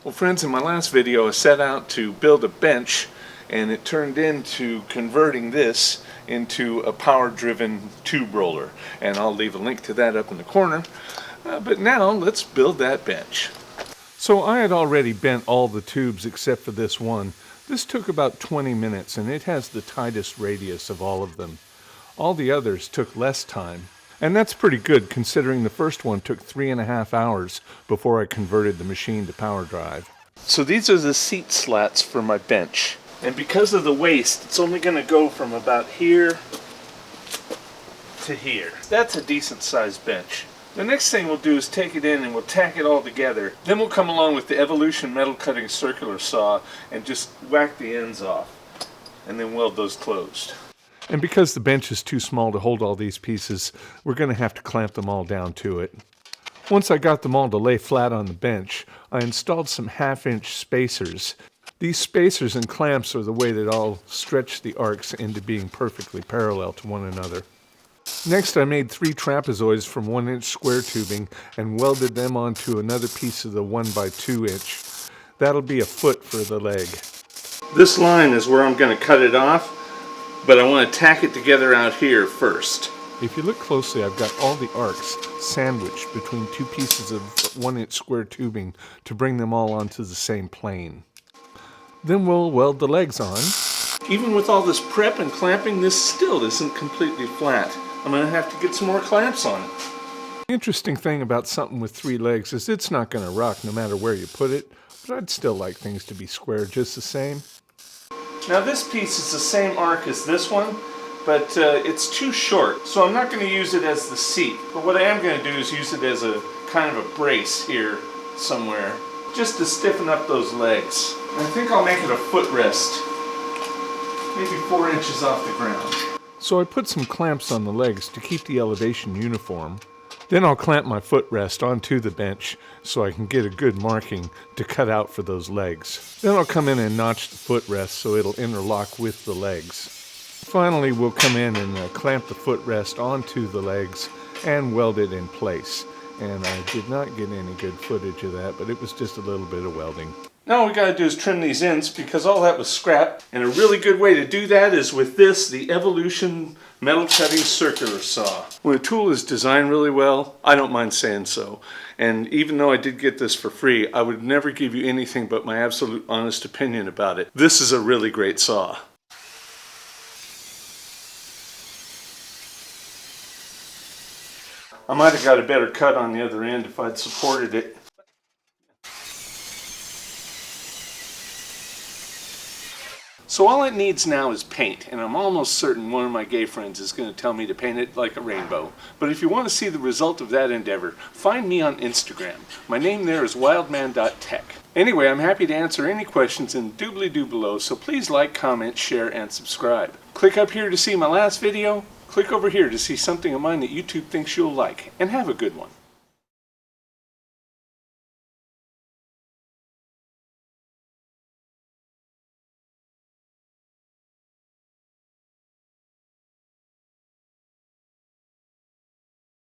Well friends, in my last video I set out to build a bench, and it turned into converting this into a power-driven tube roller, and I'll leave a link to that up in the corner. But now let's build that bench. So I had already bent all the tubes except for this one. This took about 20 minutes and it has the tightest radius of all of them. All the others took less time. And that's pretty good considering the first one took 3.5 hours before I converted the machine to power drive. So these are the seat slats for my bench. And because of the waist, it's only going to go from about here to here. That's a decent sized bench. The next thing we'll do is take it in and we'll tack it all together. Then we'll come along with the Evolution metal cutting circular saw and just whack the ends off and then weld those closed. And because the bench is too small to hold all these pieces, we're going to have to clamp them all down to it. Once I got them all to lay flat on the bench, I installed some 1/2-inch spacers. These spacers and clamps are the way that I'll stretch the arcs into being perfectly parallel to one another. Next, I made 3 trapezoids from 1-inch square tubing and welded them onto another piece of the 1x2-inch. That'll be a foot for the leg. This line is where I'm going to cut it off, but I want to tack it together out here first. If you look closely, I've got all the arcs sandwiched between 2 pieces of 1-inch square tubing to bring them all onto the same plane. Then we'll weld the legs on. Even with all this prep and clamping, this still isn't completely flat. I'm going to have to get some more clamps on it. The interesting thing about something with 3 legs is it's not going to rock no matter where you put it, but I'd still like things to be square just the same. Now this piece is the same arc as this one, but it's too short, so I'm not going to use it as the seat. But what I am going to do is use it as a kind of a brace here somewhere, just to stiffen up those legs. And I think I'll make it a footrest, maybe 4 inches off the ground. So I put some clamps on the legs to keep the elevation uniform. Then I'll clamp my footrest onto the bench so I can get a good marking to cut out for those legs. Then I'll come in and notch the footrest so it'll interlock with the legs. Finally, we'll come in and clamp the footrest onto the legs and weld it in place. And I did not get any good footage of that, but it was just a little bit of welding. Now all we got to do is trim these ends because all that was scrap. And a really good way to do that is with this, the Evolution metal cutting circular saw. When a tool is designed really well, I don't mind saying so. And even though I did get this for free, I would never give you anything but my absolute honest opinion about it. This is a really great saw. I might have got a better cut on the other end if I'd supported it. So all it needs now is paint, and I'm almost certain one of my gay friends is going to tell me to paint it like a rainbow. But if you want to see the result of that endeavor, find me on Instagram. My name there is wildman.tech. Anyway, I'm happy to answer any questions in the doobly-doo below, so please like, comment, share, and subscribe. Click up here to see my last video. Click over here to see something of mine that YouTube thinks you'll like, and have a good one.